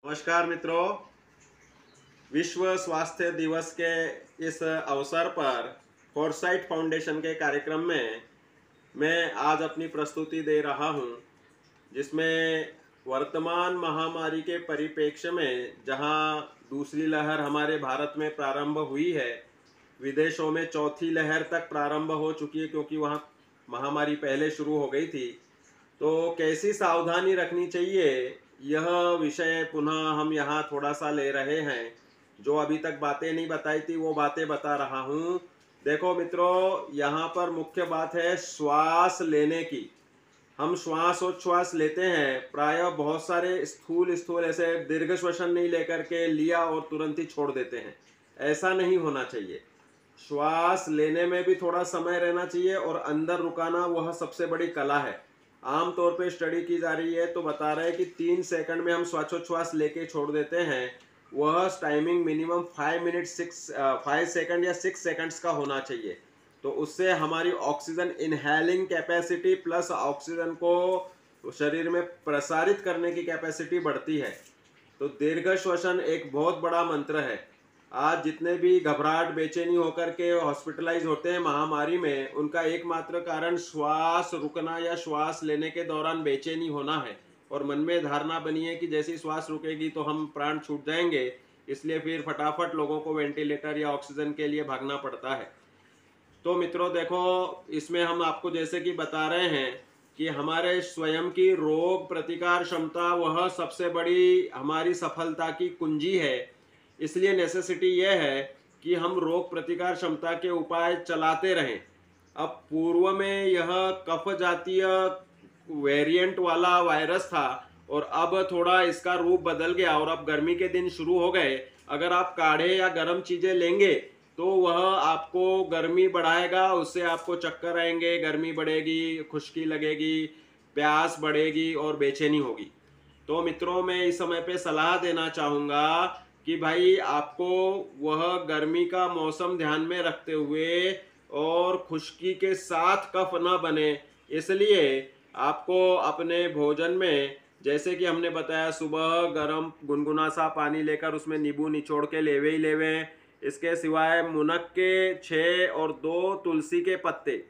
नमस्कार मित्रों। विश्व स्वास्थ्य दिवस के इस अवसर पर फोरसाइट फाउंडेशन के कार्यक्रम में मैं आज अपनी प्रस्तुति दे रहा हूं, जिसमें वर्तमान महामारी के परिप्रेक्ष्य में जहां दूसरी लहर हमारे भारत में प्रारंभ हुई है, विदेशों में चौथी लहर तक प्रारंभ हो चुकी है क्योंकि वहां महामारी पहले शुरू हो गई थी। तो कैसी सावधानी रखनी चाहिए, यह विषय पुनः हम यहाँ थोड़ा सा ले रहे हैं। जो अभी तक बातें नहीं बताई थी वो बातें बता रहा हूँ। देखो मित्रों, यहाँ पर मुख्य बात है श्वास लेने की। हम श्वासोच्छ्वास लेते हैं, प्रायः बहुत सारे स्थूल स्थूल ऐसे दीर्घ श्वसन नहीं लेकर के लिया और तुरंत ही छोड़ देते हैं। ऐसा नहीं होना चाहिए। श्वास लेने में भी थोड़ा समय रहना चाहिए और अंदर रुकाना वह सबसे बड़ी कला है। आम तौर पे स्टडी की जा रही है तो बता रहे हैं कि 3 सेकंड में हम श्वासोच्छ्वास लेके छोड़ देते हैं। वह टाइमिंग मिनिमम 5 सेकंड या 6 सेकंड्स का होना चाहिए। तो उससे हमारी oxygen inhaling capacity plus oxygen को शरीर में प्रसारित करने की कैपेसिटी बढ़ती है। तो दीर्घ श्वसन एक बहुत बड़ा मंत्र है। आज जितने भी घबराहट बेचैनी होकर के हॉस्पिटलाइज होते हैं महामारी में, उनका एकमात्र कारण श्वास रुकना या श्वास लेने के दौरान बेचैनी होना है। और मन में धारणा बनी है कि जैसी श्वास रुकेगी तो हम प्राण छूट जाएंगे, इसलिए फिर फटाफट लोगों को वेंटिलेटर या ऑक्सीजन के लिए भागना पड़ता है। तो मित्रों देखो, इसमें हम आपको जैसे कि बता रहे हैं कि हमारे स्वयं की रोग प्रतिकार क्षमता वह सबसे बड़ी हमारी सफलता की कुंजी है। इसलिए नेसेसिटी यह है कि हम रोग प्रतिकार क्षमता के उपाय चलाते रहें। अब पूर्व में यह कफ जातीय वेरिएंट वाला वायरस था और अब थोड़ा इसका रूप बदल गया और अब गर्मी के दिन शुरू हो गए। अगर आप काढ़े या गर्म चीज़ें लेंगे तो वह आपको गर्मी बढ़ाएगा, उससे आपको चक्कर आएंगे, गर्मी बढ़ेगी, खुश्की लगेगी, प्यास बढ़ेगी और बेचैनी होगी। तो मित्रों, मैं इस समय पे सलाह देना चाहूँगा कि भाई आपको वह गर्मी का मौसम ध्यान में रखते हुए और खुश्की के साथ कफ न बने, इसलिए आपको अपने भोजन में, जैसे कि हमने बताया, सुबह गर्म गुनगुना सा पानी लेकर उसमें नींबू निचोड़ के लेवे ही लेवे। इसके सिवाय मुनक के 6 और 2 तुलसी के पत्ते,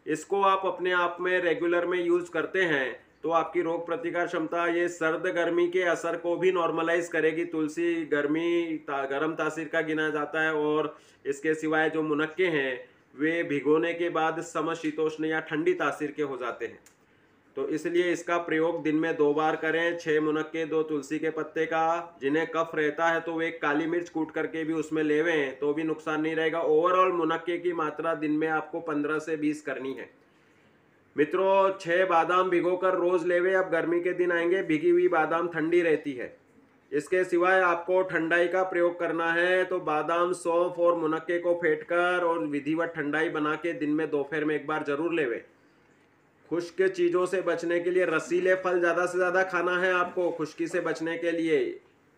इसको आप अपने आप में रेगुलर में यूज करते हैं तो आपकी रोग प्रतिकार क्षमता ये सर्द गर्मी के असर को भी नॉर्मलाइज करेगी। तुलसी गर्म तासीर का गिना जाता है और इसके सिवाय जो मुनक्के हैं वे भिगोने के बाद समशीतोष्ण या ठंडी तासीर के हो जाते हैं। तो इसलिए इसका प्रयोग दिन में 2 बार करें। 6 मुनक्के 2 तुलसी के पत्ते का। जिन्हें कफ रहता है तो वे काली मिर्च कूट करके भी उसमें लेवें तो भी नुकसान नहीं रहेगा। ओवरऑल मुनक्के की मात्रा दिन में आपको 15 से 20 करनी है। मित्रों, 6 बादाम भिगोकर रोज लेवे। अब गर्मी के दिन आएंगे, भिगी हुई बादाम ठंडी रहती है। इसके सिवाय आपको ठंडाई का प्रयोग करना है तो बादाम, सौंफ और मुनक्के को फेंटकर और विधिवत ठंडाई बना के दिन में दोपहर में एक बार जरूर लेवे। खुश्क चीज़ों से बचने के लिए रसीले फल ज़्यादा से ज़्यादा खाना है आपको खुश्की से बचने के लिए।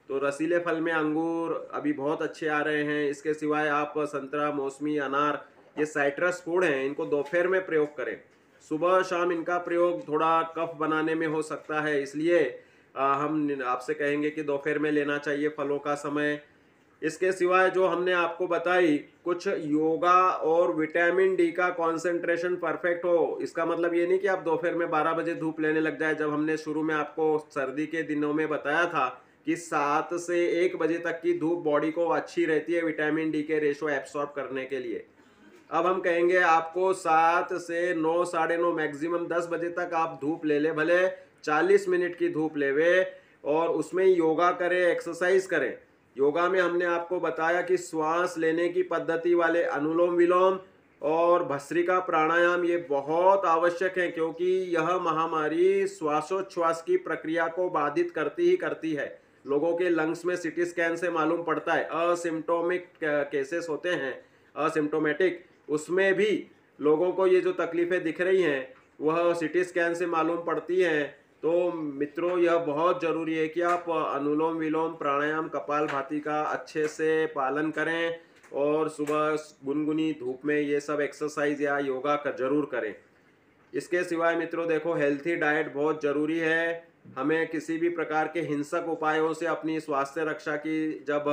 तो रसीले फल में अंगूर अभी बहुत अच्छे आ रहे हैं। इसके सिवाय आप संतरा, मौसमी, अनार, ये साइट्रस फूड हैं, इनको दोपहर में प्रयोग करें। सुबह शाम इनका प्रयोग थोड़ा कफ बनाने में हो सकता है, इसलिए हम आपसे कहेंगे कि दोपहर में लेना चाहिए फलों का समय। इसके सिवाय जो हमने आपको बताई कुछ योगा और विटामिन डी का कंसंट्रेशन परफेक्ट हो, इसका मतलब ये नहीं कि आप दोपहर में 12 बजे धूप लेने लग जाए। जब हमने शुरू में आपको सर्दी के दिनों में बताया था कि 7 से 1 बजे तक की धूप बॉडी को अच्छी रहती है विटामिन डी के रेशो एब्सॉर्ब करने के लिए। अब हम कहेंगे आपको 7 से 9, साढ़े 9, मैक्सिमम 10 बजे तक आप धूप ले ले, भले 40 मिनट की धूप लेवे और उसमें योगा करें, एक्सरसाइज करें। योगा में हमने आपको बताया कि श्वास लेने की पद्धति वाले अनुलोम विलोम और भस्त्रिका प्राणायाम ये बहुत आवश्यक है, क्योंकि यह महामारी श्वासोच्छ्वास की प्रक्रिया को बाधित करती ही करती है। लोगों के लंग्स में सीटी स्कैन से मालूम पड़ता है, असिम्प्टोमिक केसेस होते हैं, असिम्प्टोमेटिक, उसमें भी लोगों को ये जो तकलीफें दिख रही हैं वह सीटी स्कैन से मालूम पड़ती हैं। तो मित्रों, यह बहुत ज़रूरी है कि आप अनुलोम विलोम, प्राणायाम, कपालभाति का अच्छे से पालन करें और सुबह गुनगुनी धूप में ये सब एक्सरसाइज या योगा का जरूर करें। इसके सिवाय मित्रों देखो, हेल्थी डाइट बहुत ज़रूरी है। हमें किसी भी प्रकार के हिंसक उपायों से अपनी स्वास्थ्य रक्षा की जब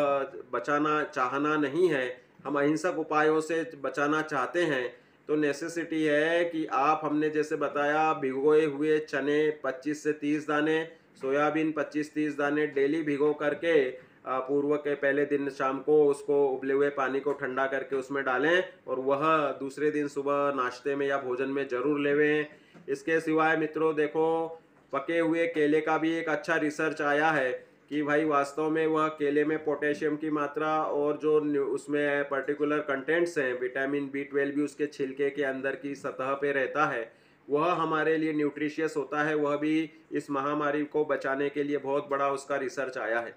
बचाना चाहना नहीं है, हम अहिंसक उपायों से बचाना चाहते हैं, तो नेसेसिटी है कि आप हमने जैसे बताया भिगोए हुए चने 25 से 30 दाने, सोयाबीन 25-30 दाने डेली भिगो करके पूर्व के पहले दिन शाम को उसको उबले हुए पानी को ठंडा करके उसमें डालें और वह दूसरे दिन सुबह नाश्ते में या भोजन में जरूर लेवें। इसके सिवाय मित्रों देखो, पके हुए केले का भी एक अच्छा रिसर्च आया है कि भाई वास्तव में वह केले में पोटेशियम की मात्रा और जो उसमें पर्टिकुलर कंटेंट्स हैं, विटामिन B12 भी उसके छिलके के अंदर की सतह पे रहता है, वह हमारे लिए न्यूट्रिशियस होता है। वह भी इस महामारी को बचाने के लिए बहुत बड़ा उसका रिसर्च आया है।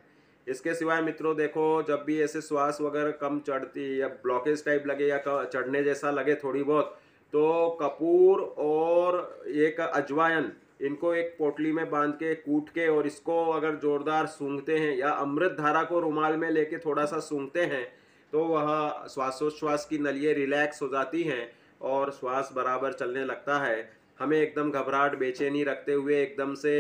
इसके सिवाय मित्रों देखो, जब भी ऐसे श्वास वगैरह कम चढ़ती या ब्लॉकेज टाइप लगे या चढ़ने जैसा लगे थोड़ी बहुत, तो कपूर और एक अजवाइन, इनको एक पोटली में बांध के कूट के और इसको अगर जोरदार सूंघते हैं या अमृत धारा को रुमाल में लेके थोड़ा सा सूंघते हैं, तो वह श्वासोच्छ्वास की नलियाँ रिलैक्स हो जाती हैं और श्वास बराबर चलने लगता है। हमें एकदम घबराहट बेचैनी रखते हुए एकदम से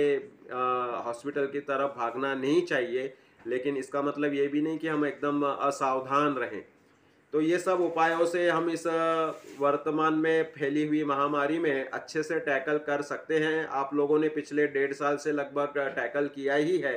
हॉस्पिटल की तरफ भागना नहीं चाहिए, लेकिन इसका मतलब ये भी नहीं कि हम एकदम असावधान रहें। तो ये सब उपायों से हम इस वर्तमान में फैली हुई महामारी में अच्छे से टैकल कर सकते हैं। आप लोगों ने पिछले 1.5 साल से लगभग टैकल किया ही है,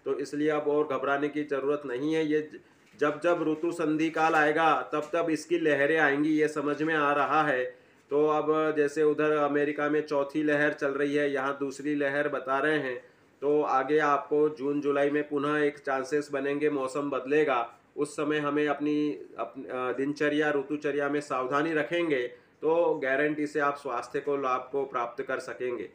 तो इसलिए अब और घबराने की ज़रूरत नहीं है। ये जब जब ऋतु संधि काल आएगा तब तब इसकी लहरें आएंगी, ये समझ में आ रहा है। तो अब जैसे उधर अमेरिका में चौथी लहर चल रही है, यहाँ दूसरी लहर बता रहे हैं, तो आगे आपको जून जुलाई में पुनः एक चांसेस बनेंगे, मौसम बदलेगा। उस समय हमें अपनी दिनचर्या ऋतुचर्या में सावधानी रखेंगे तो गारंटी से आप स्वास्थ्य को लाभ को प्राप्त कर सकेंगे।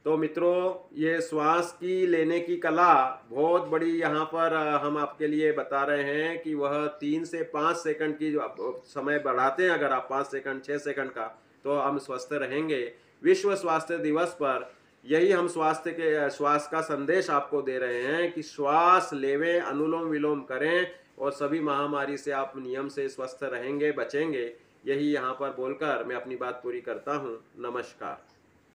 तो मित्रों, ये श्वास की लेने की कला बहुत बड़ी यहाँ पर हम आपके लिए बता रहे हैं कि वह 3 से 5 सेकंड की जो समय बढ़ाते हैं, अगर आप 5 सेकंड 6 सेकंड का, तो हम स्वस्थ रहेंगे। विश्व स्वास्थ्य दिवस पर यही हम स्वास्थ्य के श्वास का संदेश आपको दे रहे हैं कि श्वास लेवें, अनुलोम विलोम करें और सभी महामारी से आप नियम से स्वस्थ रहेंगे, बचेंगे। यही यहाँ पर बोलकर मैं अपनी बात पूरी करता हूँ। नमस्कार।